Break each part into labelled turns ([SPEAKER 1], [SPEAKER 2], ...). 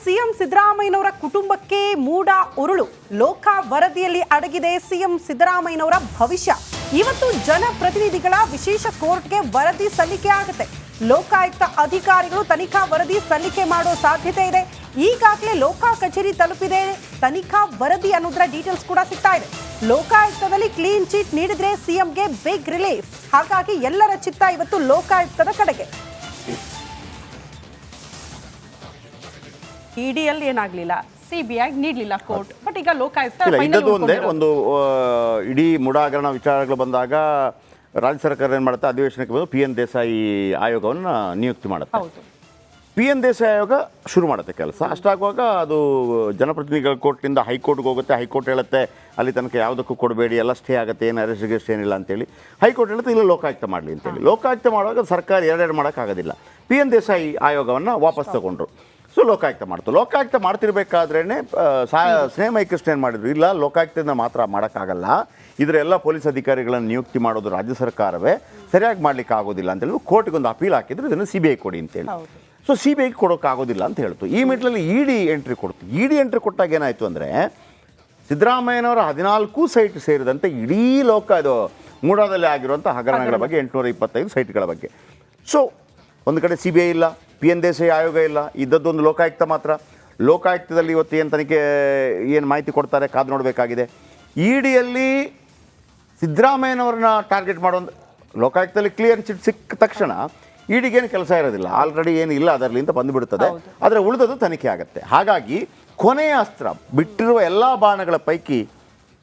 [SPEAKER 1] CM ಸಿದ್ದರಾಮಯ್ಯನವರ ಕುಟುಂಬಕ್ಕೆ ಮೂಡ ಉರುಳು. ಲೋಕ ವರದಿಯಲ್ಲಿ ಅಡಗಿದೆ ಸಿಎಂ ಸಿದ್ದರಾಮಯ್ಯನವರ ಭವಿಷ್ಯ. ಇವತ್ತು ಜನಪ್ರತಿನಿಧಿಗಳ ವಿಶೇಷ ಕೋರ್ಟ್ಗೆ ವರದಿ ಸಲ್ಲಿಕೆ ಆಗುತ್ತೆ. ಲೋಕಾಯುಕ್ತ ಅಧಿಕಾರಿಗಳು ತನಿಖಾ ವರದಿ ಸಲ್ಲಿಕೆ ಮಾಡೋ ಸಾಧ್ಯತೆ ಇದೆ. ಈಗಾಗಲೇ ಲೋಕ ಕಚೇರಿ ತಲುಪಿದೆ ತನಿಖಾ ವರದಿ ಅನ್ನೋದರ ಡೀಟೇಲ್ಸ್ ಕೂಡ ಸಿಗ್ತಾ ಇದೆ. ಲೋಕಾಯುಕ್ತದಲ್ಲಿ ಕ್ಲೀನ್ ಚಿಟ್ ನೀಡಿದ್ರೆ ಸಿಎಂಗೆ ಬಿಗ್ ರಿಲೀಫ್. ಹಾಗಾಗಿ ಎಲ್ಲರ ಚಿತ್ತ ಇವತ್ತು ಲೋಕಾಯುಕ್ತದ ಕಡೆಗೆ. ಇಡಿಯಲ್ಲಿ ಏನಾಗ್ಲಿಲ್ಲ, ಸಿಬಿಐ ನೀಡಲಿಲ್ಲ ಕೋರ್ಟ್, ಬಟ್ ಈಗ ಲೋಕಾಯುಕ್ತ
[SPEAKER 2] ಒಂದು ಇಡೀ ಮೂಡ ಹಗರಣ ವಿಚಾರಗಳು ಬಂದಾಗ ರಾಜ್ಯ ಸರ್ಕಾರ ಏನು ಮಾಡುತ್ತೆ, ಅಧಿವೇಶನಕ್ಕೆ ಬಂದು PN ದೇಸಾಯಿ ಆಯೋಗವನ್ನು ನಿಯುಕ್ತಿ ಮಾಡುತ್ತೆ. PN ದೇಸಾಯಿ ಆಯೋಗ ಶುರು ಮಾಡುತ್ತೆ ಕೆಲಸ. ಅಷ್ಟಾಗುವಾಗ ಅದು ಜನಪ್ರತಿನಿಧಿಗಳ ಕೋರ್ಟ್ನಿಂದ ಹೈಕೋರ್ಟ್ಗೆ ಹೋಗುತ್ತೆ. ಹೈಕೋರ್ಟ್ ಹೇಳುತ್ತೆ ಅಲ್ಲಿ ತನಕ ಯಾವುದಕ್ಕೂ ಕೊಡಬೇಡಿ, ಎಲ್ಲ ಸ್ಟೇ ಆಗುತ್ತೆ, ಏನು ಅರೆಸ್ಟ್ ಏನಿಲ್ಲ ಅಂತೇಳಿ. ಹೈಕೋರ್ಟ್ ಹೇಳುತ್ತೆ ಇಲ್ಲ ಲೋಕಾಯುಕ್ತ ಮಾಡಲಿ ಅಂತೇಳಿ. ಲೋಕಾಯುಕ್ತ ಮಾಡುವಾಗ ಸರ್ಕಾರ ಎರಡೆರಡು ಮಾಡೋಕ್ಕಾಗೋದಿಲ್ಲ. PN ದೇಸಾಯಿ ಆಯೋಗವನ್ನು ವಾಪಸ್ ತಗೊಂಡ್ರು. ಸೊ ಲೋಕಾಯುಕ್ತ ಮಾಡ್ತು. ಲೋಕಾಯುಕ್ತ ಮಾಡ್ತಿರ್ಬೇಕಾದ್ರೇ ಸ್ನೇಹ ಕೃಷ್ಣ ಏನು ಮಾಡಿದ್ರು, ಇಲ್ಲ ಲೋಕಾಯುಕ್ತದಿಂದ ಮಾತ್ರ ಮಾಡೋಕ್ಕಾಗಲ್ಲ, ಇದರ ಎಲ್ಲ ಪೊಲೀಸ್ ಅಧಿಕಾರಿಗಳನ್ನು ನಿಯುಕ್ತಿ ಮಾಡೋದು ರಾಜ್ಯ ಸರ್ಕಾರವೇ, ಸರಿಯಾಗಿ ಮಾಡ್ಲಿಕ್ಕೆ ಆಗೋದಿಲ್ಲ ಅಂತೇಳಿ ಕೋರ್ಟ್ಗೆ ಒಂದು ಅಪೀಲ್ ಹಾಕಿದ್ರು, ಇದನ್ನು CBI ಕೊಡಿ ಅಂತೇಳಿ. ಸೊ CBI ಕೊಡೋಕ್ಕಾಗೋದಿಲ್ಲ ಅಂತ ಹೇಳ್ತು. ಈ ಮೆಟ್ಲಲ್ಲಿ ಇಡಿ ಎಂಟ್ರಿ ಕೊಡ್ತು. ಇಡಿ ಎಂಟ್ರಿ ಕೊಟ್ಟಾಗ ಏನಾಯಿತು ಅಂದರೆ, ಸಿದ್ದರಾಮಯ್ಯನವರ 14 ಸೈಟ್ ಸೇರಿದಂತೆ ಇಡೀ ಇದು ಮೂಡಾದಲ್ಲಿ ಆಗಿರುವಂಥ ಹಗರಣಗಳ ಬಗ್ಗೆ 825 ಸೈಟ್ಗಳ ಬಗ್ಗೆ. ಸೊ ಒಂದು ಕಡೆ CBI ಇಲ್ಲ, PN ದೇಸಾಯಿ ಆಯೋಗ ಇಲ್ಲ, ಇದ್ದದ್ದೊಂದು ಲೋಕಾಯುಕ್ತ ಮಾತ್ರ. ಲೋಕಾಯುಕ್ತದಲ್ಲಿ ಇವತ್ತು ಏನು ತನಿಖೆ ಏನು ಮಾಹಿತಿ ಕೊಡ್ತಾರೆ ಕಾದು ನೋಡಬೇಕಾಗಿದೆ. ಇಡಿಯಲ್ಲಿ ಸಿದ್ದರಾಮಯ್ಯನವ್ರನ್ನ ಟಾರ್ಗೆಟ್ ಮಾಡೋದು, ಲೋಕಾಯುಕ್ತದಲ್ಲಿ ಕ್ಲಿಯರ್ ಚಿಟ್ ಸಿಕ್ಕ ತಕ್ಷಣ ಇಡಿಗೇನು ಕೆಲಸ ಇರೋದಿಲ್ಲ, ಆಲ್ರೆಡಿ ಏನು ಇಲ್ಲ ಅದರಲ್ಲಿಂದ ಬಂದುಬಿಡುತ್ತದೆ. ಆದರೆ ಉಳಿದದ್ದು ತನಿಖೆ ಆಗುತ್ತೆ. ಹಾಗಾಗಿ ಕೊನೆಯ ಅಸ್ತ್ರ ಬಿಟ್ಟಿರುವ ಎಲ್ಲ ಬಾಣಗಳ ಪೈಕಿ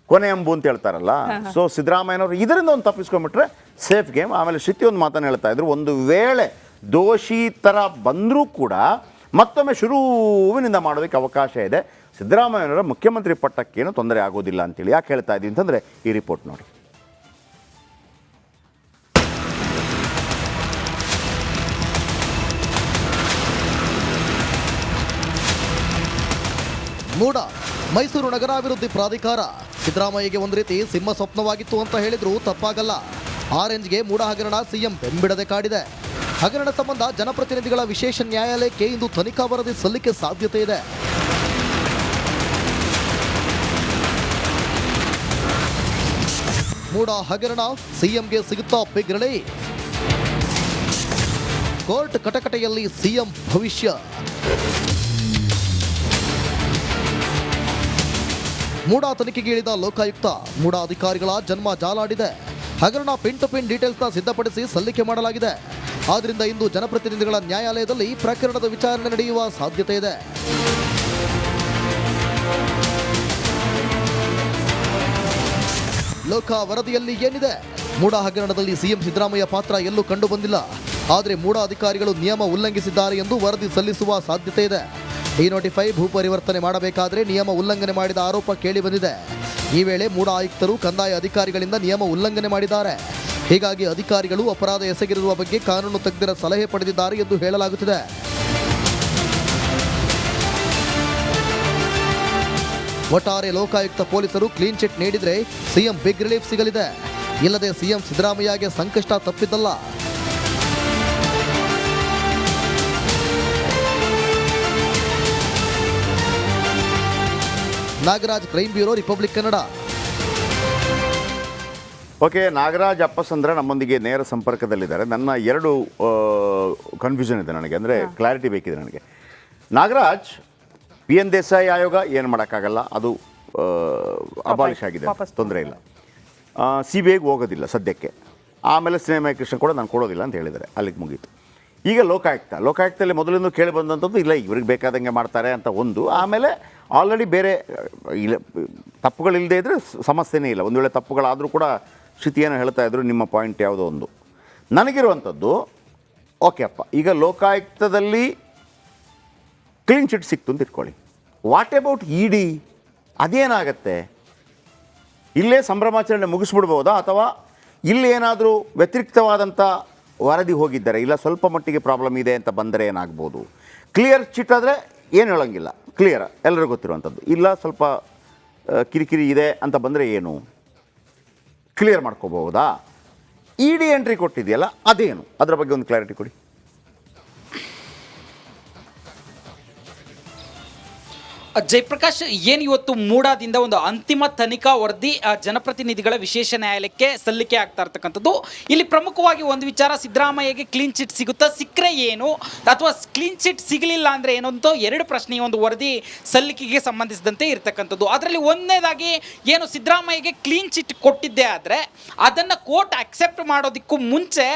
[SPEAKER 2] ಕೊನೆ ಅಂಬು ಅಂತ ಹೇಳ್ತಾರಲ್ಲ, ಸೊ ಸಿದ್ದರಾಮಯ್ಯನವರು ಇದರಿಂದ ಒಂದು ತಪ್ಪಿಸ್ಕೊಂಡ್ಬಿಟ್ರೆ ಸೇಫ್ ಗೇಮ್. ಆಮೇಲೆ ಶ್ರುತಿ ಒಂದು ಮಾತನ್ನು ಹೇಳ್ತಾ ಇದ್ರು, ಒಂದು ವೇಳೆ ದೋಷಿ ಥರ ಬಂದರೂ ಕೂಡ ಮತ್ತೊಮ್ಮೆ ಶುರುವಿನಿಂದ ಮಾಡೋದಕ್ಕೆ ಅವಕಾಶ ಇದೆ. ಸಿದ್ದರಾಮಯ್ಯನವರ ಮುಖ್ಯಮಂತ್ರಿ ಪಟ್ಟಕ್ಕೇನು ತೊಂದರೆ ಆಗೋದಿಲ್ಲ ಅಂತೇಳಿ. ಯಾಕೆ ಹೇಳ್ತಾ ಇದ್ದೀವಿ ಅಂತಂದರೆ ಈ ರಿಪೋರ್ಟ್ ನೋಡಿ.
[SPEAKER 3] ಮೂಡ ಮೈಸೂರು ನಗರಾಭಿವೃದ್ಧಿ ಪ್ರಾಧಿಕಾರ ಸಿದ್ದರಾಮಯ್ಯಗೆ ಒಂದು ರೀತಿ ಸಿಂಹ ಸ್ವಪ್ನವಾಗಿತ್ತು ಅಂತ ಹೇಳಿದ್ರು ತಪ್ಪಾಗಲ್ಲ. ಆರೆಂಜ್ಗೆ ಮೂಡ ಹಗರಣ ಸಿಎಂ ಬೆಂಬಿಡದೆ ಕಾಡಿದೆ. ಹಗರಣ ಸಂಬಂಧ ಜನಪ್ರತಿನಿಧಿಗಳ ವಿಶೇಷ ನ್ಯಾಯಾಲಯಕ್ಕೆ ಇಂದು ತನಿಖಾ ವರದಿ ಸಲ್ಲಿಕೆ ಸಾಧ್ಯತೆ ಇದೆ. ಮೂಡ ಹಗರಣ ಸಿಎಂಗೆ ಸಿಗುತ್ತಾ ಬಿಗ್ ರಿಲೀಫ್. ಕೋರ್ಟ್ ಕಟಕಟೆಯಲ್ಲಿ ಸಿಎಂ ಭವಿಷ್ಯ. ಮೂಡ ತನಿಖೆಗೆ ಇಳಿದ ಲೋಕಾಯುಕ್ತ ಮೂಡ ಅಧಿಕಾರಿಗಳ ಜನ್ಮ ಜಾಲಾಡಿದೆ. ಹಗರಣ ಪಿನ್ ಟು ಪಿನ್ ಡೀಟೇಲ್ಸ್ನ ಸಿದ್ಧಪಡಿಸಿ ಸಲ್ಲಿಕೆ ಮಾಡಲಾಗಿದೆ. ಆದ್ದರಿಂದ ಇಂದು ಜನಪ್ರತಿನಿಧಿಗಳ ನ್ಯಾಯಾಲಯದಲ್ಲಿ ಪ್ರಕರಣದ ವಿಚಾರಣೆ ನಡೆಯುವ ಸಾಧ್ಯತೆ ಇದೆ. ಲೋಕ ವರದಿಯಲ್ಲಿ ಏನಿದೆ? ಮೂಡ ಹಗರಣದಲ್ಲಿ ಸಿಎಂ ಸಿದ್ದರಾಮಯ್ಯ ಪಾತ್ರ ಎಲ್ಲೂ ಕಂಡು ಬಂದಿಲ್ಲ. ಆದರೆ ಮೂಡ ಅಧಿಕಾರಿಗಳು ನಿಯಮ ಉಲ್ಲಂಘಿಸಿದ್ದಾರೆ ಎಂದು ವರದಿ ಸಲ್ಲಿಸುವ ಸಾಧ್ಯತೆ ಇದೆ. ಡಿನೋಟಿಫೈ ಭೂ ಪರಿವರ್ತನೆ ಮಾಡಬೇಕಾದರೆ ನಿಯಮ ಉಲ್ಲಂಘನೆ ಮಾಡಿದ ಆರೋಪ ಕೇಳಿ ಬಂದಿದೆ. ಈ ವೇಳೆ ಮೂಡ ಆಯುಕ್ತರು ಕಂದಾಯ ಅಧಿಕಾರಿಗಳಿಂದ ನಿಯಮ ಉಲ್ಲಂಘನೆ ಮಾಡಿದ್ದಾರೆ. ಹೀಗಾಗಿ ಅಧಿಕಾರಿಗಳು ಅಪರಾಧ ಎಸಗಿರುವ ಬಗ್ಗೆ ಕಾನೂನು ತಜ್ಞರ ಸಲಹೆ ಪಡೆದಿದ್ದಾರೆ ಎಂದು ಹೇಳಲಾಗುತ್ತಿದೆ. ಒಟ್ಟಾರೆ ಲೋಕಾಯುಕ್ತ ಪೊಲೀಸರು ಕ್ಲೀನ್ ಚಿಟ್ ನೀಡಿದರೆ ಸಿಎಂ ಬಿಗ್ ರಿಲೀಫ್ ಸಿಗಲಿದೆ. ಇಲ್ಲದೆ ಸಿಎಂ ಸಿದ್ದರಾಮಯ್ಯಗೆ ಸಂಕಷ್ಟ ತಪ್ಪಿದ್ದಲ್ಲ. Nagaraj, crime bureau, Republic Kannada.
[SPEAKER 2] Okay, Nagaraj Appasandra ನಮ್ಮೊಂದಿಗೆ ನೇರ ಸಂಪರ್ಕದಲ್ಲಿದ್ದಾರೆ. ನನ್ನ ಎರಡು ಕನ್ಫ್ಯೂಷನ್ ಇದೆ ನನಗೆ, ಅಂದರೆ ಕ್ಲಾರಿಟಿ ಬೇಕಿದೆ ನನಗೆ. ನಾಗರಾಜ್, PN ದೇಸಾಯಿ ಆಯೋಗ ಏನು ಮಾಡೋಕ್ಕಾಗಲ್ಲ, ಅದು ಅಬಾಲಿಷ್ ಆಗಿದೆ, ತೊಂದರೆ ಇಲ್ಲ. CBIಗೆ ಹೋಗೋದಿಲ್ಲ ಸದ್ಯಕ್ಕೆ. ಆಮೇಲೆ ಸ್ನೇಹ ಕೃಷ್ಣ ಕೂಡ ನಾನು ಕೊಡೋದಿಲ್ಲ ಅಂತ ಹೇಳಿದ್ದಾರೆ, ಅಲ್ಲಿಗೆ ಮುಗೀತು. ಈಗ ಲೋಕಾಯುಕ್ತದಲ್ಲಿ ಮೊದಲಿಂದ ಕೇಳಿ ಬಂದಂಥದ್ದು ಇಲ್ಲ, ಇವ್ರಿಗೆ ಬೇಕಾದಂಗೆ ಮಾಡ್ತಾರೆ ಅಂತ ಒಂದು. ಆಮೇಲೆ ಆಲ್ರೆಡಿ ಬೇರೆ ಇಲ್ಲ, ತಪ್ಪುಗಳಿಲ್ಲದೆ ಇದ್ದರೆ ಸಮಸ್ಯೆನೇ ಇಲ್ಲ. ಒಂದು ವೇಳೆ ತಪ್ಪುಗಳಾದರೂ ಕೂಡ ಶ್ರುತಿಯನ್ನು ಹೇಳ್ತಾ ಇದ್ರು, ನಿಮ್ಮ ಪಾಯಿಂಟ್ ಯಾವುದೋ ಒಂದು. ನನಗಿರುವಂಥದ್ದು ಓಕೆ ಅಪ್ಪ, ಈಗ ಲೋಕಾಯುಕ್ತದಲ್ಲಿ ಕ್ಲೀನ್ ಚಿಟ್ ಸಿಕ್ತು ಅಂತ ಇಟ್ಕೊಳ್ಳಿ. ವಾಟ್ ಅಬೌಟ್ ಇಡಿ? ಅದೇನಾಗತ್ತೆ? ಇಲ್ಲೇ ಸಂಭ್ರಮಾಚರಣೆ ಮುಗಿಸ್ಬಿಡ್ಬೋದಾ, ಅಥವಾ ಇಲ್ಲಿ ಏನಾದರೂ ವ್ಯತಿರಿಕ್ತವಾದಂಥ ವರದಿ ಹೋಗಿದ್ದಾರೆ, ಇಲ್ಲ ಸ್ವಲ್ಪ ಮಟ್ಟಿಗೆ ಪ್ರಾಬ್ಲಮ್ ಇದೆ ಅಂತ ಬಂದರೆ ಏನಾಗ್ಬೋದು? ಕ್ಲಿಯರ್ ಚಿಟ್ ಆದರೆ ಏನು ಹೇಳೋಂಗಿಲ್ಲ, ಕ್ಲಿಯರ್ ಎಲ್ಲರಿಗೂ ಗೊತ್ತಿರುವಂಥದ್ದು. ಇಲ್ಲ ಸ್ವಲ್ಪ ಕಿರಿಕಿರಿ ಇದೆ ಅಂತ ಬಂದರೆ ಏನು ಕ್ಲಿಯರ್ ಮಾಡ್ಕೋಬಹುದಾ? ಇಡಿ ಎಂಟ್ರಿ ಕೊಟ್ಟಿದೆಯಲ್ಲ ಅದೇನು, ಅದರ ಬಗ್ಗೆ ಒಂದು ಕ್ಲಾರಿಟಿ ಕೊಡಿ.
[SPEAKER 4] ಜಯಪ್ರಕಾಶ್, ಏನು ಇವತ್ತು ಮೂಡಾದಿಂದ ಒಂದು ಅಂತಿಮ ತನಿಖಾ ವರದಿ ಜನಪ್ರತಿನಿಧಿಗಳ ವಿಶೇಷ ನ್ಯಾಯಾಲಯಕ್ಕೆ ಸಲ್ಲಿಕೆ ಆಗ್ತಾ ಇರ್ತಕ್ಕಂಥದ್ದು. ಇಲ್ಲಿ ಪ್ರಮುಖವಾಗಿ ಒಂದು ವಿಚಾರ, ಸಿದ್ದರಾಮಯ್ಯಗೆ ಕ್ಲೀನ್ ಚಿಟ್ ಸಿಗುತ್ತಾ, ಸಿಕ್ಕರೆ ಏನು, ಅಥವಾ ಕ್ಲೀನ್ ಚಿಟ್ ಸಿಗಲಿಲ್ಲ ಅಂದರೆ ಏನು ಅಂತ ಎರಡು ಪ್ರಶ್ನೆ ಈ ಒಂದು ವರದಿ ಸಲ್ಲಿಕೆಗೆ ಸಂಬಂಧಿಸಿದಂತೆ ಇರತಕ್ಕಂಥದ್ದು. ಅದರಲ್ಲಿ ಒಂದನೇದಾಗಿ, ಏನು ಸಿದ್ದರಾಮಯ್ಯಗೆ ಕ್ಲೀನ್ ಚಿಟ್ ಕೊಟ್ಟಿದ್ದೆ ಆದರೆ ಅದನ್ನು ಕೋರ್ಟ್ ಅಕ್ಸೆಪ್ಟ್ ಮಾಡೋದಕ್ಕೂ ಮುಂಚೆ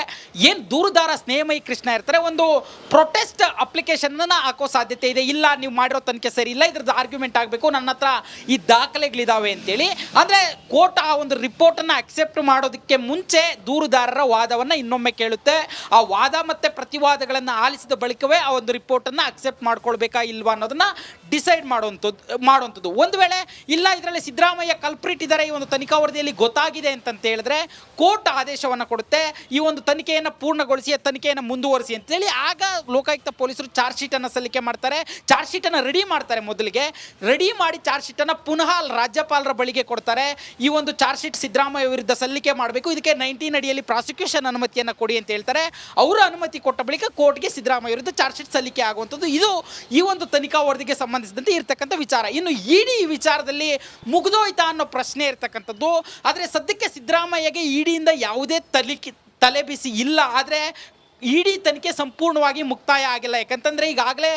[SPEAKER 4] ಏನು ದೂರುದಾರ ಸ್ನೇಹಮಯಿ ಕೃಷ್ಣ ಇರ್ತಾರೆ, ಒಂದು ಪ್ರೊಟೆಸ್ಟ್ ಅಪ್ಲಿಕೇಶನ್ನ ಹಾಕೋ ಸಾಧ್ಯತೆ ಇದೆ. ಇಲ್ಲ, ನೀವು ಮಾಡಿರೋ ತನಿಖೆ ಸರಿ ಇಲ್ಲ, ಇದ್ರದ್ದು ಆರ್ಗ್ಯುಮೆಂಟ್ ಆಗಬೇಕು, ನನ್ನ ಹತ್ರ ಈ ದಾಖಲೆಗಳಿದಾವೆ ಅಂತೇಳಿ. ಅಂದರೆ ಕೋರ್ಟ್ ಆ ಒಂದು ರಿಪೋರ್ಟನ್ನು ಅಕ್ಸೆಪ್ಟ್ ಮಾಡೋದಕ್ಕೆ ಮುಂಚೆ ದೂರುದಾರರ ವಾದವನ್ನು ಇನ್ನೊಮ್ಮೆ ಕೇಳುತ್ತೆ. ಆ ವಾದ ಮತ್ತು ಪ್ರತಿವಾದಗಳನ್ನು ಆಲಿಸಿದ ಬಳಿಕವೇ ಆ ಒಂದು ರಿಪೋರ್ಟನ್ನು ಅಕ್ಸೆಪ್ಟ್ ಮಾಡ್ಕೊಳ್ಬೇಕಾ ಇಲ್ವಾ ಅನ್ನೋದನ್ನು ಡಿಸೈಡ್ ಮಾಡುವಂಥದ್ದು. ಒಂದು ವೇಳೆ ಇಲ್ಲ, ಇದರಲ್ಲಿ ಸಿದ್ದರಾಮಯ್ಯ ಕಲ್ಪ್ರಿಟ್ ಇದ್ದಾರೆ, ಈ ಒಂದು ತನಿಖಾ ವರದಿಯಲ್ಲಿ ಗೊತ್ತಾಗಿದೆ ಅಂತಂತ ಹೇಳಿದ್ರೆ ಕೋರ್ಟ್ ಆದೇಶವನ್ನು ಕೊಡುತ್ತೆ, ಈ ಒಂದು ತನಿಖೆಯನ್ನು ಪೂರ್ಣಗೊಳಿಸಿ, ತನಿಖೆಯನ್ನು ಮುಂದುವರಿಸಿ ಅಂತೇಳಿ. ಆಗ ಲೋಕಾಯುಕ್ತ ಪೊಲೀಸರು ಚಾರ್ಜ್ ಶೀಟನ್ನು ಸಲ್ಲಿಕೆ ಮಾಡ್ತಾರೆ. ಚಾರ್ಜ್ ಶೀಟನ್ನು ರೆಡಿ ಮಾಡ್ತಾರೆ. ಮೊದಲಿಗೆ ರೆಡಿ ಮಾಡಿ ಚಾರ್ಜ್ ಶೀಟನ್ನು ಪುನಃ ರಾಜ್ಯಪಾಲರ ಬಳಿಗೆ ಕೊಡ್ತಾರೆ. ಈ ಒಂದು ಚಾರ್ಜ್ ಶೀಟ್ ಸಿದ್ದರಾಮಯ್ಯ ವಿರುದ್ಧ ಸಲ್ಲಿಕೆ ಮಾಡಬೇಕು, ಇದಕ್ಕೆ 19 ಅಡಿಯಲ್ಲಿ ಪ್ರಾಸಿಕ್ಯೂಷನ್ ಅನುಮತಿಯನ್ನು ಕೊಡಿ ಅಂತ ಹೇಳ್ತಾರೆ. ಅವರು ಅನುಮತಿ ಕೊಟ್ಟ ಬಳಿಕ ಕೋರ್ಟ್ಗೆ ಸಿದ್ದರಾಮಯ್ಯ ವಿರುದ್ಧ ಚಾರ್ಜ್ ಶೀಟ್ ಸಲ್ಲಿಕೆ ಆಗುವಂಥದ್ದು. ಇದು ಈ ಒಂದು ತನಿಖಾ ವರದಿಗೆ ಸಂಬಂಧಿಸಿದಂತೆ ಇರತಕ್ಕಂಥ ವಿಚಾರ. ಇನ್ನು ಇಡಿ ಈ ವಿಚಾರದಲ್ಲಿ ಮುಗಿದೋಯ್ತಾ ಅನ್ನೋ ಪ್ರಶ್ನೆ ಇರತಕ್ಕಂಥದ್ದು. ಆದರೆ ಸದ್ಯಕ್ಕೆ ಸಿದ್ದರಾಮಯ್ಯಗೆ ಇಡಿಯಿಂದ ಯಾವುದೇ ತಲೆಬಿಸಿ ಇಲ್ಲ. ಆದರೆ ಇಡೀ ತನಿಖೆ ಸಂಪೂರ್ಣವಾಗಿ ಮುಕ್ತಾಯ ಆಗಿಲ್ಲ. ಯಾಕಂತಂದರೆ ಈಗಾಗಲೇ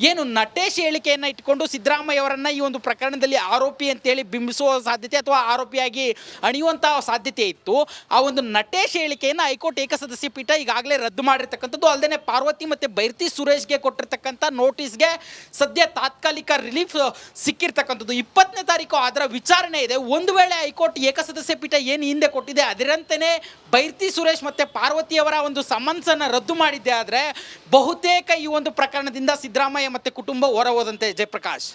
[SPEAKER 4] ಏನು ನಟೇಶ್ ಹೇಳಿಕೆಯನ್ನು ಇಟ್ಕೊಂಡು ಸಿದ್ದರಾಮಯ್ಯ ಅವರನ್ನು ಈ ಒಂದು ಪ್ರಕರಣದಲ್ಲಿ ಆರೋಪಿ ಅಂತೇಳಿ ಬಿಂಬಿಸುವ ಸಾಧ್ಯತೆ ಅಥವಾ ಆರೋಪಿಯಾಗಿ ಅಣಿಯುವಂಥ ಸಾಧ್ಯತೆ ಇತ್ತು. ಆ ಒಂದು ನಟೇಶ್ ಹೇಳಿಕೆಯನ್ನು ಹೈಕೋರ್ಟ್ ಏಕಸದಸ್ಯ ಪೀಠ ಈಗಾಗಲೇ ರದ್ದು ಮಾಡಿರ್ತಕ್ಕಂಥದ್ದು. ಅಲ್ಲದೆ ಪಾರ್ವತಿ ಮತ್ತು ಬೈರ್ತಿ ಸುರೇಶ್ಗೆ ಕೊಟ್ಟಿರ್ತಕ್ಕಂಥ ನೋಟಿಸ್ಗೆ ಸದ್ಯ ತಾತ್ಕಾಲಿಕ ರಿಲೀಫ್ ಸಿಕ್ಕಿರ್ತಕ್ಕಂಥದ್ದು. 20ನೇ ತಾರೀಕು ಅದರ ವಿಚಾರಣೆ ಇದೆ. ಒಂದು ವೇಳೆ ಹೈಕೋರ್ಟ್ ಏಕಸದಸ್ಯ ಪೀಠ ಏನು ಹಿಂದೆ ಕೊಟ್ಟಿದೆ ಅದರಂತೆಯೇ ಬೈರ್ತಿ ಸುರೇಶ್ ಮತ್ತು ಪಾರ್ವತಿಯವರ ಒಂದು ಸಮನ್ಸನ್ನು ರದ್ದು ಮಾಡಿದ್ದೆ ಆದರೆ ಬಹುತೇಕ ಈ ಒಂದು ಪ್ರಕರಣದಿಂದ ಸಿದ್ದರಾಮಯ್ಯ ಮತ್ತು ಕುಟುಂಬ ಹೊರ ಹೋದಂತೆ. ಜಯಪ್ರಕಾಶ್,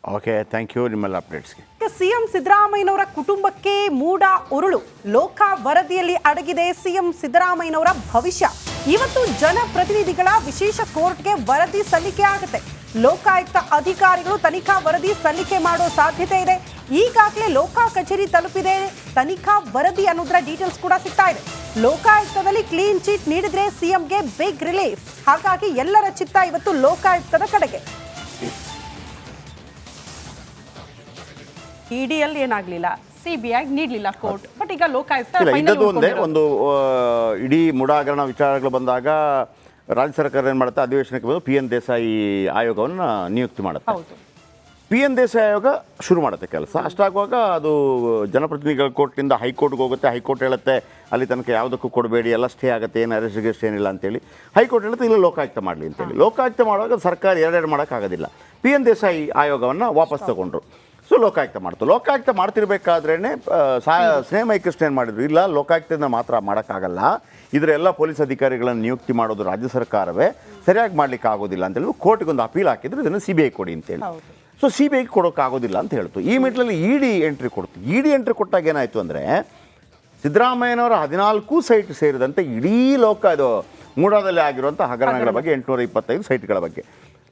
[SPEAKER 2] ಓಕೆ, ಥ್ಯಾಂಕ್ ಯು ನಿಮ್ಮೆಲ್ಲ ಅಪ್ಡೇಟ್ಸ್ಗೆ.
[SPEAKER 1] ಸಿಎಂ ಸಿದ್ದರಾಮಯ್ಯನವರ ಕುಟುಂಬಕ್ಕೆ ಮೂಡ ಉರುಳು. ಲೋಕ ವರದಿಯಲ್ಲಿ ಅಡಗಿದೆ ಸಿಎಂ ಸಿದ್ದರಾಮಯ್ಯನವರ ಭವಿಷ್ಯ. ಇವತ್ತು ಜನಪ್ರತಿನಿಧಿಗಳ ವಿಶೇಷ ಕೋರ್ಟ್ಗೆ ವರದಿ ಸಲ್ಲಿಕೆ ಆಗುತ್ತೆ. ಲೋಕಾಯುಕ್ತ ಅಧಿಕಾರಿಗಳು ತನಿಖಾ ವರದಿ ಸಲ್ಲಿಕೆ ಮಾಡೋ ಸಾಧ್ಯತೆ ಇದೆ. ಈಗಾಗಲೇ ಲೋಕ ಕಚೇರಿ ತಲುಪಿದೆ. ತನಿಖಾ ವರದಿ ಅನ್ನೋದರ ಡೀಟೇಲ್ಸ್ ಕೂಡ ಸಿಗ್ತಾ ಇದೆ. ಲೋಕಾಯುಕ್ತದಲ್ಲಿ ಕ್ಲೀನ್ ಚಿಟ್ ನೀಡಿದ್ರೆ ಸಿಎಂಗೆ ಬಿಗ್ ರಿಲೀಫ್. ಹಾಗಾಗಿ ಎಲ್ಲರ ಚಿತ್ತ ಇವತ್ತು ಲೋಕಾಯುಕ್ತದ ಕಡೆಗೆ. ಇಡಿಯಲ್ಲಿ ಏನಾಗ್ಲಿಲ್ಲ, ಸಿಬಿಐ ನೀಡಲಿಲ್ಲ ಕೋರ್ಟ್, ಬಟ್ ಈಗ ಲೋಕಾಯುಕ್ತ
[SPEAKER 2] ಒಂದು ಇಡೀ ಮುಡಾ ಹಗರಣ ವಿಚಾರಗಳು ಬಂದಾಗ ರಾಜ್ಯ ಸರ್ಕಾರ ಏನು ಮಾಡುತ್ತೆ, ಅಧಿವೇಶನಕ್ಕೆ ಬಂದು PN ದೇಸಾಯಿ ಆಯೋಗವನ್ನು ನಿಯುಕ್ತಿ ಮಾಡುತ್ತೆ. PN ದೇಸಾಯಿ ಆಯೋಗ ಶುರು ಮಾಡುತ್ತೆ ಕೆಲಸ. ಅಷ್ಟಾಗುವಾಗ ಅದು ಜನಪ್ರತಿನಿಧಿಗಳ ಕೋರ್ಟ್ನಿಂದ ಹೈಕೋರ್ಟ್ಗೆ ಹೋಗುತ್ತೆ. ಹೈಕೋರ್ಟ್ ಹೇಳುತ್ತೆ ಅಲ್ಲಿ ತನಕ ಯಾವುದಕ್ಕೂ ಕೊಡಬೇಡಿ, ಎಲ್ಲ ಸ್ಟೇ ಆಗುತ್ತೆ, ಏನು ಅರೆಸ್ಟ್ ಗಿಸ್ಟ್ ಏನಿಲ್ಲ ಅಂತೇಳಿ. ಹೈಕೋರ್ಟ್ ಹೇಳುತ್ತೆ ಇಲ್ಲ ಲೋಕಾಯುಕ್ತ ಮಾಡಲಿ ಅಂತೇಳಿ. ಲೋಕಾಯುಕ್ತ ಮಾಡುವಾಗ ಸರ್ಕಾರ ಎರಡೆರಡು ಮಾಡೋಕ್ಕಾಗೋದಿಲ್ಲ. PN ದೇಸಾಯಿ ಆಯೋಗವನ್ನು ವಾಪಸ್ ತಗೊಂಡ್ರು. ಸೊ ಲೋಕಾಯುಕ್ತ ಮಾಡ್ತು. ಲೋಕಾಯುಕ್ತ ಮಾಡ್ತಿರ್ಬೇಕಾದ್ರೇ ಸ್ನೇಹಮಯಿ ಕೃಷ್ಣ ಏನು ಮಾಡಿದ್ರು, ಇಲ್ಲ ಲೋಕಾಯುಕ್ತದಿಂದ ಮಾತ್ರ ಮಾಡೋಕ್ಕಾಗಲ್ಲ, ಇದರ ಎಲ್ಲ ಪೊಲೀಸ್ ಅಧಿಕಾರಿಗಳನ್ನು ನಿಯುಕ್ತಿ ಮಾಡೋದು ರಾಜ್ಯ ಸರ್ಕಾರವೇ, ಸರಿಯಾಗಿ ಮಾಡ್ಲಿಕ್ಕೆ ಆಗೋದಿಲ್ಲ ಅಂತೇಳಿ ಕೋರ್ಟ್ಗೆ ಒಂದು ಅಪೀಲ್ ಹಾಕಿದ್ರು, ಇದನ್ನು CBI ಕೊಡಿ ಅಂತೇಳಿ. ಸೊ CBIಗೆ ಕೊಡೋಕ್ಕಾಗೋದಿಲ್ಲ ಅಂತ ಹೇಳ್ತು. ಈ ಮಿಡ್ಲಲ್ಲಿ ಇಡಿ ಎಂಟ್ರಿ ಕೊಡ್ತು. ಇಡಿ ಎಂಟ್ರಿ ಕೊಟ್ಟಾಗ ಏನಾಯಿತು ಅಂದರೆ ಸಿದ್ದರಾಮಯ್ಯನವರ 14 ಸೈಟ್ ಸೇರಿದಂತೆ ಇಡೀ ಇದು ಮೂಡಾದಲ್ಲಿ ಆಗಿರುವಂಥ ಹಗರಣಗಳ ಬಗ್ಗೆ 825 ಸೈಟ್ಗಳ ಬಗ್ಗೆ.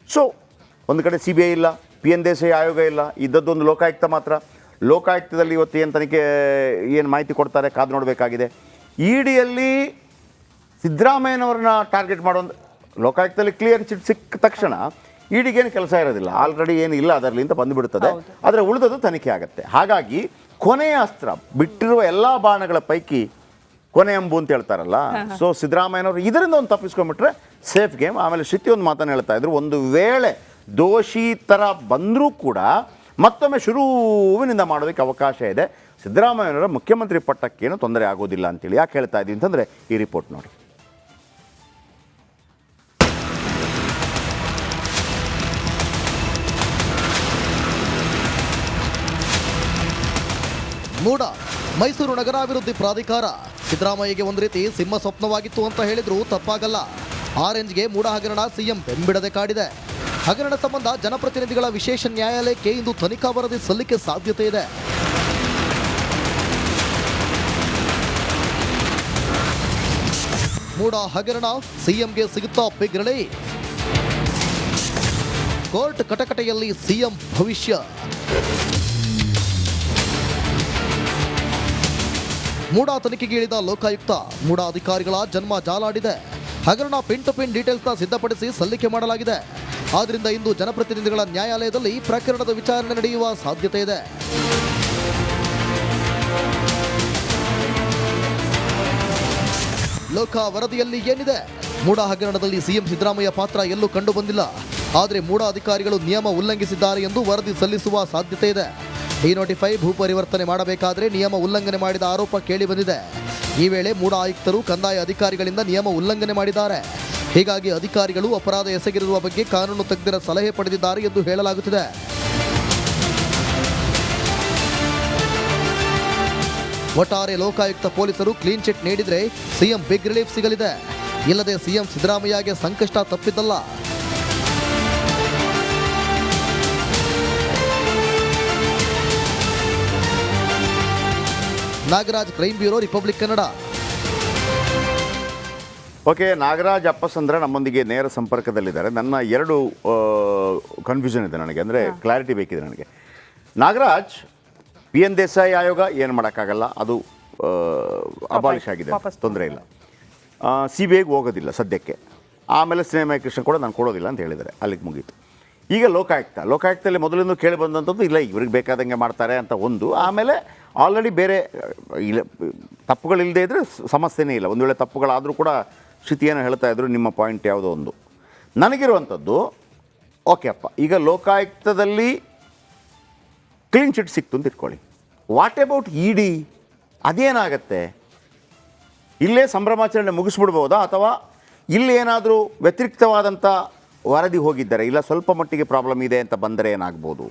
[SPEAKER 2] ಸೊ ಒಂದು ಕಡೆ CBI ಇಲ್ಲ, PN ದೇಸಾಯಿ ಆಯೋಗ ಇಲ್ಲ, ಇದ್ದದ್ದೊಂದು ಲೋಕಾಯುಕ್ತ ಮಾತ್ರ. ಲೋಕಾಯುಕ್ತದಲ್ಲಿ ಇವತ್ತು ಏನು ತನಿಖೆ ಏನು ಮಾಹಿತಿ ಕೊಡ್ತಾರೆ ಕಾದು ನೋಡಬೇಕಾಗಿದೆ. ಇಡಿಯಲ್ಲಿ ಸಿದ್ದರಾಮಯ್ಯನವ್ರನ್ನ ಟಾರ್ಗೆಟ್ ಮಾಡೋದು, ಲೋಕಾಯುಕ್ತದಲ್ಲಿ ಕ್ಲಿಯರ್ ಚಿಟ್ ಸಿಕ್ಕ ತಕ್ಷಣ ಇಡಿಗೇನು ಕೆಲಸ ಇರೋದಿಲ್ಲ, ಆಲ್ರೆಡಿ ಏನು ಇಲ್ಲ ಅದರಲ್ಲಿ ಅಂತ ಬಂದುಬಿಡುತ್ತದೆ. ಆದರೆ ಉಳಿದದ್ದು ತನಿಖೆ ಆಗುತ್ತೆ. ಹಾಗಾಗಿ ಕೊನೆಯ ಅಸ್ತ್ರ ಬಿಟ್ಟಿರುವ ಎಲ್ಲ ಬಾಣಗಳ ಪೈಕಿ ಕೊನೆ ಅಂಬು ಅಂತ ಹೇಳ್ತಾರಲ್ಲ, ಸೊ ಸಿದ್ದರಾಮಯ್ಯನವರು ಇದರಿಂದ ಒಂದು ತಪ್ಪಿಸ್ಕೊಂಡ್ಬಿಟ್ರೆ ಸೇಫ್ ಗೇಮ್. ಆಮೇಲೆ ಶ್ರುತಿ ಒಂದು ಮಾತನ್ನು ಹೇಳ್ತಾ ಇದ್ರು, ಒಂದು ವೇಳೆ ದೋಷಿ ಥರ ಬಂದರೂ ಕೂಡ ಮತ್ತೊಮ್ಮೆ ಶುರುವಿನಿಂದ ಮಾಡೋದಕ್ಕೆ ಅವಕಾಶ ಇದೆ. ಸಿದ್ದರಾಮಯ್ಯನವರ ಮುಖ್ಯಮಂತ್ರಿ ಪಟ್ಟಕ್ಕೇನು ತೊಂದರೆ ಆಗೋದಿಲ್ಲ ಅಂತೇಳಿ. ಯಾಕೆ ಹೇಳ್ತಾ ಇದ್ದೀವಿ ಅಂತಂದರೆ ಈ ರಿಪೋರ್ಟ್ ನೋಡಿ.
[SPEAKER 3] ಮೂಡ ಮೈಸೂರು ನಗರಾಭಿವೃದ್ಧಿ ಪ್ರಾಧಿಕಾರ ಸಿದ್ದರಾಮಯ್ಯಗೆ ಒಂದು ರೀತಿ ಸಿಂಹ ಸ್ವಪ್ನವಾಗಿತ್ತು ಅಂತ ಹೇಳಿದ್ರು ತಪ್ಪಾಗಲ್ಲ. ಆರೆಂಜ್ಗೆ ಮೂಡ ಹಗರಣ ಸಿಎಂ ಬೆಂಬಿಡದೆ ಕಾಡಿದೆ. ಹಗರಣ ಸಂಬಂಧ ಜನಪ್ರತಿನಿಧಿಗಳ ವಿಶೇಷ ನ್ಯಾಯಾಲಯಕ್ಕೆ ಇಂದು ತನಿಖಾ ವರದಿ ಸಲ್ಲಿಕೆ ಸಾಧ್ಯತೆ ಇದೆ. ಮೂಡ ಹಗರಣ ಸಿಎಂಗೆ ಸಿಗುತ್ತಾ ಬಿಗ್ ರಿಲೀಫ್. ಕೋರ್ಟ್ ಕಟಕಟೆಯಲ್ಲಿ ಸಿಎಂ ಭವಿಷ್ಯ. ಮೂಡಾ ತನಿಖೆಗೆ ಇಳಿದ ಲೋಕಾಯುಕ್ತ ಮೂಡಾ ಅಧಿಕಾರಿಗಳ ಜನ್ಮ ಜಾಲಾಡಿದೆ. ಹಗರಣ ಪಿನ್ ಟು ಪಿನ್ ಡೀಟೇಲ್ಸ್ನ ಸಿದ್ಧಪಡಿಸಿ ಸಲ್ಲಿಕೆ ಮಾಡಲಾಗಿದೆ. ಆದ್ರಿಂದ ಇಂದು ಜನಪ್ರತಿನಿಧಿಗಳ ನ್ಯಾಯಾಲಯದಲ್ಲಿ ಪ್ರಕರಣದ ವಿಚಾರಣೆ ನಡೆಯುವ ಸಾಧ್ಯತೆ ಇದೆ. ಲೋಕ ವರದಿಯಲ್ಲಿ ಏನಿದೆ? ಮೂಡಾ ಹಗರಣದಲ್ಲಿ ಸಿಎಂ ಸಿದ್ದರಾಮಯ್ಯ ಪಾತ್ರ ಎಲ್ಲೂ ಕಂಡು ಬಂದಿಲ್ಲ. ಆದರೆ ಮೂಡಾ ಅಧಿಕಾರಿಗಳು ನಿಯಮ ಉಲ್ಲಂಘಿಸಿದ್ದಾರೆ ಎಂದು ವರದಿ ಸಲ್ಲಿಸುವ ಸಾಧ್ಯತೆ ಇದೆ. ಡಿನೋಟಿಫೈ ಭೂ ಪರಿವರ್ತನೆ ಮಾಡಬೇಕಾದರೆ ನಿಯಮ ಉಲ್ಲಂಘನೆ ಮಾಡಿದ ಆರೋಪ ಕೇಳಿಬಂದಿದೆ. ಈ ವೇಳೆ ಮೂಡಾ ಆಯುಕ್ತರು ಕಂದಾಯ ಅಧಿಕಾರಿಗಳಿಂದ ನಿಯಮ ಉಲ್ಲಂಘನೆ ಮಾಡಿದ್ದಾರೆ. ಹೀಗಾಗಿ ಅಧಿಕಾರಿಗಳು ಅಪರಾಧ ಎಸಗಿರುವ ಬಗ್ಗೆ ಕಾನೂನು ತಜ್ಞರ ಸಲಹೆ ಪಡೆದಿದ್ದಾರೆ ಎಂದು ಹೇಳಲಾಗುತ್ತಿದೆ. ಒಟ್ಟಾರೆ ಲೋಕಾಯುಕ್ತ ಪೊಲೀಸರು ಕ್ಲೀನ್ ಚಿಟ್ ನೀಡಿದರೆ ಸಿಎಂ ಬಿಗ್ ರಿಲೀಫ್ ಸಿಗಲಿದೆ. ಇಲ್ಲದೆ ಸಿಎಂ ಸಿದ್ದರಾಮಯ್ಯಗೆ ಸಂಕಷ್ಟ ತಪ್ಪಿದ್ದಲ್ಲ. Nagaraj, crime bureau, Republic Kannada.
[SPEAKER 2] Okay, Nagaraj Appasandra ನಮ್ಮೊಂದಿಗೆ ನೇರ ಸಂಪರ್ಕದಲ್ಲಿದ್ದಾರೆ. ನನ್ನ ಎರಡು ಕನ್ಫ್ಯೂಷನ್ ಇದೆ ನನಗೆ, ಅಂದರೆ ಕ್ಲಾರಿಟಿ ಬೇಕಿದೆ ನನಗೆ. ನಾಗರಾಜ್, PN ದೇಸಾಯಿ ಆಯೋಗ ಏನು ಮಾಡೋಕ್ಕಾಗಲ್ಲ, ಅದು ಅಬಾಲಿಷ್ ಆಗಿದೆ, ತೊಂದರೆ ಇಲ್ಲ. CBIಗೆ ಹೋಗೋದಿಲ್ಲ ಸದ್ಯಕ್ಕೆ. ಆಮೇಲೆ ಸಿನಿಮಾ ಕೃಷ್ಣ ಕೂಡ ನಾನು ಕೊಡೋದಿಲ್ಲ ಅಂತ ಹೇಳಿದ್ದಾರೆ, ಅಲ್ಲಿಗೆ ಮುಗೀತು. ಈಗ ಲೋಕಾಯುಕ್ತದಲ್ಲಿ ಮೊದಲಿಂದ ಕೇಳಿ ಬಂದಂಥದ್ದು ಇಲ್ಲ, ಇವ್ರಿಗೆ ಬೇಕಾದಂಗೆ ಮಾಡ್ತಾರೆ ಅಂತ ಒಂದು. ಆಮೇಲೆ ಆಲ್ರೆಡಿ ಬೇರೆ ಇಲ್ಲ, ತಪ್ಪುಗಳಿಲ್ಲದೆ ಇದ್ದರೆ ಸಮಸ್ಯೆನೇ ಇಲ್ಲ. ಒಂದು ವೇಳೆ ತಪ್ಪುಗಳಾದರೂ ಕೂಡ ಶ್ರುತಿಯನ್ನು ಹೇಳ್ತಾ ಇದ್ರು, ನಿಮ್ಮ ಪಾಯಿಂಟ್ ಯಾವುದೋ ಒಂದು. ನನಗಿರುವಂಥದ್ದು, ಓಕೆ ಅಪ್ಪ, ಈಗ ಲೋಕಾಯುಕ್ತದಲ್ಲಿ ಕ್ಲೀನ್ ಚಿಟ್ ಸಿಕ್ತು ಅಂತ ಇಟ್ಕೊಳ್ಳಿ. What about ED? ಅದೇನಾಗತ್ತೆ? ಇಲ್ಲೇ ಸಂಭ್ರಮಾಚರಣೆ ಮುಗಿಸ್ಬಿಡ್ಬೋದಾ, ಅಥವಾ ಇಲ್ಲಿ ಏನಾದರೂ ವ್ಯತಿರಿಕ್ತವಾದಂಥ ವರದಿ ಹೋಗಿದ್ದಾರೆ, ಇಲ್ಲ ಸ್ವಲ್ಪ ಮಟ್ಟಿಗೆ ಪ್ರಾಬ್ಲಮ್ ಇದೆ ಅಂತ ಬಂದರೆ ಏನಾಗ್ಬೋದು?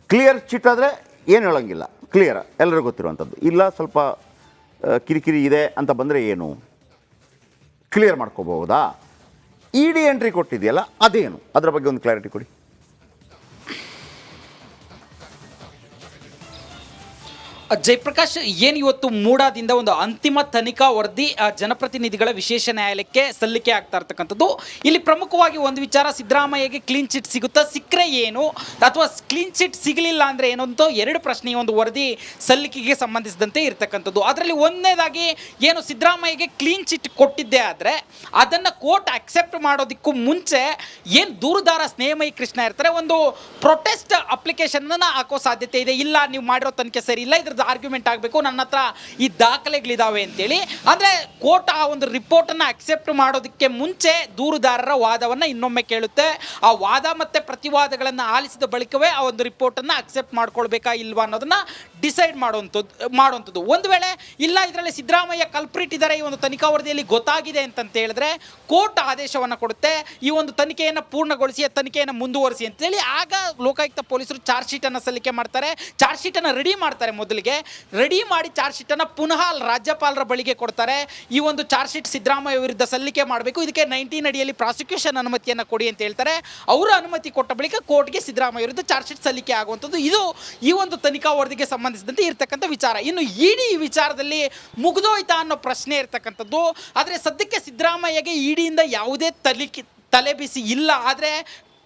[SPEAKER 2] ಕ್ಲಿಯರ್ ಚಿಟ್ ಆದರೆ ಏನು ಹೇಳೋಂಗಿಲ್ಲ, ಕ್ಲಿಯರ್ ಎಲ್ಲರಿಗೂ ಗೊತ್ತಿರುವಂಥದ್ದು. ಇಲ್ಲ ಸ್ವಲ್ಪ ಕಿರಿಕಿರಿ ಇದೆ ಅಂತ ಬಂದರೆ ಏನು ಕ್ಲಿಯರ್ ಮಾಡ್ಕೋಬಹುದಾ? ED ಎಂಟ್ರಿ ಕೊಟ್ಟಿದೆಯಲ್ಲ, ಅದೇನು, ಅದರ ಬಗ್ಗೆ ಒಂದು ಕ್ಲಾರಿಟಿ ಕೊಡಿ.
[SPEAKER 4] ಜಯಪ್ರಕಾಶ್, ಏನು ಇವತ್ತು ಮೂಡಾದಿಂದ ಒಂದು ಅಂತಿಮ ತನಿಖಾ ವರದಿ ಜನಪ್ರತಿನಿಧಿಗಳ ವಿಶೇಷ ನ್ಯಾಯಾಲಯಕ್ಕೆ ಸಲ್ಲಿಕೆ ಆಗ್ತಾ ಇರ್ತಕ್ಕಂಥದ್ದು. ಇಲ್ಲಿ ಪ್ರಮುಖವಾಗಿ ಒಂದು ವಿಚಾರ, ಸಿದ್ದರಾಮಯ್ಯಗೆ ಕ್ಲೀನ್ ಚಿಟ್ ಸಿಗುತ್ತಾ, ಸಿಕ್ಕರೆ ಏನು, ಅಥವಾ ಕ್ಲೀನ್ ಚಿಟ್ ಸಿಗಲಿಲ್ಲ ಅಂದರೆ ಏನು ಅಂತ ಎರಡು ಪ್ರಶ್ನೆ ಒಂದು ವರದಿ ಸಲ್ಲಿಕೆಗೆ ಸಂಬಂಧಿಸಿದಂತೆ ಇರತಕ್ಕಂಥದ್ದು. ಅದರಲ್ಲಿ ಒಂದನೇದಾಗಿ, ಏನು ಸಿದ್ದರಾಮಯ್ಯಗೆ ಕ್ಲೀನ್ ಚಿಟ್ ಕೊಟ್ಟಿದ್ದೆ ಆದರೆ ಅದನ್ನು ಕೋರ್ಟ್ ಅಕ್ಸೆಪ್ಟ್ ಮಾಡೋದಕ್ಕೂ ಮುಂಚೆ ಏನು ದೂರುದಾರ ಸ್ನೇಹಮಯಿ ಕೃಷ್ಣ ಇರ್ತಾರೆ, ಒಂದು ಪ್ರೊಟೆಸ್ಟ್ ಅಪ್ಲಿಕೇಶನನ್ನು ಹಾಕೋ ಸಾಧ್ಯತೆ ಇದೆ. ಇಲ್ಲ, ನೀವು ಮಾಡಿರೋ ತನಿಖೆ ಸರಿ ಇಲ್ಲ, ಇದ್ರ ಆರ್ಗ್ಯುಮೆಂಟ್ ಆಗಬೇಕು, ನನ್ನ ಹತ್ರ ಈ ದಾಖಲೆಗಳಿದಾವೆ ಅಂತೇಳಿ. ಅಂದರೆ ಕೋರ್ಟ್ ಆ ಒಂದು ರಿಪೋರ್ಟನ್ನು ಅಕ್ಸೆಪ್ಟ್ ಮಾಡೋದಕ್ಕೆ ಮುಂಚೆ ದೂರುದಾರರ ವಾದವನ್ನು ಇನ್ನೊಮ್ಮೆ ಕೇಳುತ್ತೆ. ಆ ವಾದ ಮತ್ತು ಪ್ರತಿವಾದಗಳನ್ನು ಆಲಿಸಿದ ಬಳಿಕವೇ ಆ ಒಂದು ರಿಪೋರ್ಟನ್ನು ಅಕ್ಸೆಪ್ಟ್ ಮಾಡ್ಕೊಳ್ಬೇಕಾ ಇಲ್ವಾ ಅನ್ನೋದನ್ನು ಡಿಸೈಡ್ ಮಾಡುವಂಥದ್ದು. ಒಂದು ವೇಳೆ ಇಲ್ಲ, ಇದರಲ್ಲಿ ಸಿದ್ದರಾಮಯ್ಯ ಕಲ್ಪ್ರಿಟ್ ಇದ್ದಾರೆ, ಈ ಒಂದು ತನಿಖಾ ವರದಿಯಲ್ಲಿ ಗೊತ್ತಾಗಿದೆ ಅಂತಂತ ಹೇಳಿದ್ರೆ ಕೋರ್ಟ್ ಆದೇಶವನ್ನು ಕೊಡುತ್ತೆ, ಈ ಒಂದು ತನಿಖೆಯನ್ನು ಪೂರ್ಣಗೊಳಿಸಿ, ತನಿಖೆಯನ್ನು ಮುಂದುವರಿಸಿ ಅಂತೇಳಿ. ಆಗ ಲೋಕಾಯುಕ್ತ ಪೊಲೀಸರು ಚಾರ್ಜ್ ಶೀಟನ್ನು ಸಲ್ಲಿಕೆ ಮಾಡ್ತಾರೆ. ಚಾರ್ಜ್ ಶೀಟನ್ನು ರೆಡಿ ಮಾಡ್ತಾರೆ. ಮೊದಲಿಗೆ ರೆಡಿ ಮಾಡಿ ಚಾರ್ಜ್ ಶೀಟನ್ನು ಪುನಃ ರಾಜ್ಯಪಾಲರ ಬಳಿಗೆ ಕೊಡ್ತಾರೆ. ಈ ಒಂದು ಚಾರ್ಜ್ ಶೀಟ್ ಸಿದ್ದರಾಮಯ್ಯ ವಿರುದ್ಧ ಸಲ್ಲಿಕೆ ಮಾಡಬೇಕು, ಇದಕ್ಕೆ 19 ಅಡಿಯಲ್ಲಿ ಪ್ರಾಸಿಕ್ಯೂಷನ್ ಅನುಮತಿಯನ್ನು ಕೊಡಿ ಅಂತ ಹೇಳ್ತಾರೆ. ಅವರು ಅನುಮತಿ ಕೊಟ್ಟ ಬಳಿಕ ಕೋರ್ಟ್ಗೆ ಸಿದ್ದರಾಮಯ್ಯ ವಿರುದ್ಧ ಚಾರ್ಜ್ ಶೀಟ್ ಸಲ್ಲಿಕೆ ಆಗುವಂಥದ್ದು. ಇದು ಈ ಒಂದು ತನಿಖಾ ವರದಿಗೆ ಸಂಬಂಧಿಸಿದಂತೆ ಇರತಕ್ಕಂಥ ವಿಚಾರ. ಇನ್ನು ED ಈ ವಿಚಾರದಲ್ಲಿ ಮುಗಿದೋಯ್ತಾ ಅನ್ನೋ ಪ್ರಶ್ನೆ ಇರತಕ್ಕಂಥದ್ದು. ಆದರೆ ಸದ್ಯಕ್ಕೆ ಸಿದ್ದರಾಮಯ್ಯಗೆ EDಯಿಂದ ಯಾವುದೇ ತಲೆಬಿಸಿ ಇಲ್ಲ. ಆದರೆ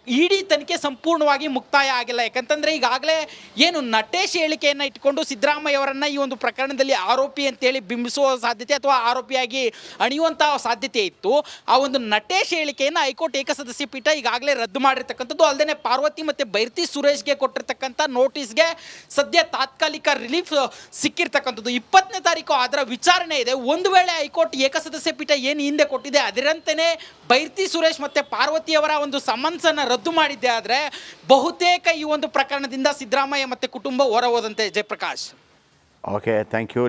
[SPEAKER 4] ED ತನಿಖೆ ಸಂಪೂರ್ಣವಾಗಿ ಮುಕ್ತಾಯ ಆಗಿಲ್ಲ. ಯಾಕಂತಂದರೆ ಈಗಾಗಲೇ ಏನು ನಟೇಶ್ ಹೇಳಿಕೆಯನ್ನು ಇಟ್ಕೊಂಡು ಸಿದ್ದರಾಮಯ್ಯ ಅವರನ್ನು ಈ ಒಂದು ಪ್ರಕರಣದಲ್ಲಿ ಆರೋಪಿ ಅಂತೇಳಿ ಬಿಂಬಿಸುವ ಸಾಧ್ಯತೆ ಅಥವಾ ಆರೋಪಿಯಾಗಿ ಅಣಿಯುವಂಥ ಸಾಧ್ಯತೆ ಇತ್ತು. ಆ ಒಂದು ನಟೇಶ್ ಹೇಳಿಕೆಯನ್ನು ಹೈಕೋರ್ಟ್ ಏಕಸದಸ್ಯ ಪೀಠ ಈಗಾಗಲೇ ರದ್ದು ಮಾಡಿರ್ತಕ್ಕಂಥದ್ದು. ಅಲ್ಲದೆ ಪಾರ್ವತಿ ಮತ್ತು ಬೈರ್ತಿ ಸುರೇಶ್ಗೆ ಕೊಟ್ಟಿರ್ತಕ್ಕಂಥ ನೋಟಿಸ್ಗೆ ಸದ್ಯ ತಾತ್ಕಾಲಿಕ ರಿಲೀಫ್ ಸಿಕ್ಕಿರ್ತಕ್ಕಂಥದ್ದು. 20ನೇ ತಾರೀಕು ಅದರ ವಿಚಾರಣೆ ಇದೆ. ಒಂದು ವೇಳೆ ಹೈಕೋರ್ಟ್ ಏಕಸದಸ್ಯ ಪೀಠ ಏನು ಹಿಂದೆ ಕೊಟ್ಟಿದೆ ಅದರಂತೆಯೇ ಬೈರ್ತಿ ಸುರೇಶ್ ಮತ್ತು ಪಾರ್ವತಿಯವರ ಒಂದು ಸಮನ್ಸನ್ನು ರದ್ದು ಮಾಡಿದ್ದೆ ಆದರೆ ಬಹುತೇಕ ಈ ಒಂದು ಪ್ರಕರಣದಿಂದ ಸಿದ್ದರಾಮಯ್ಯ ಮತ್ತು ಕುಟುಂಬ ಹೊರ ಹೋದಂತೆ. Jayaprakash,
[SPEAKER 2] okay, thank you.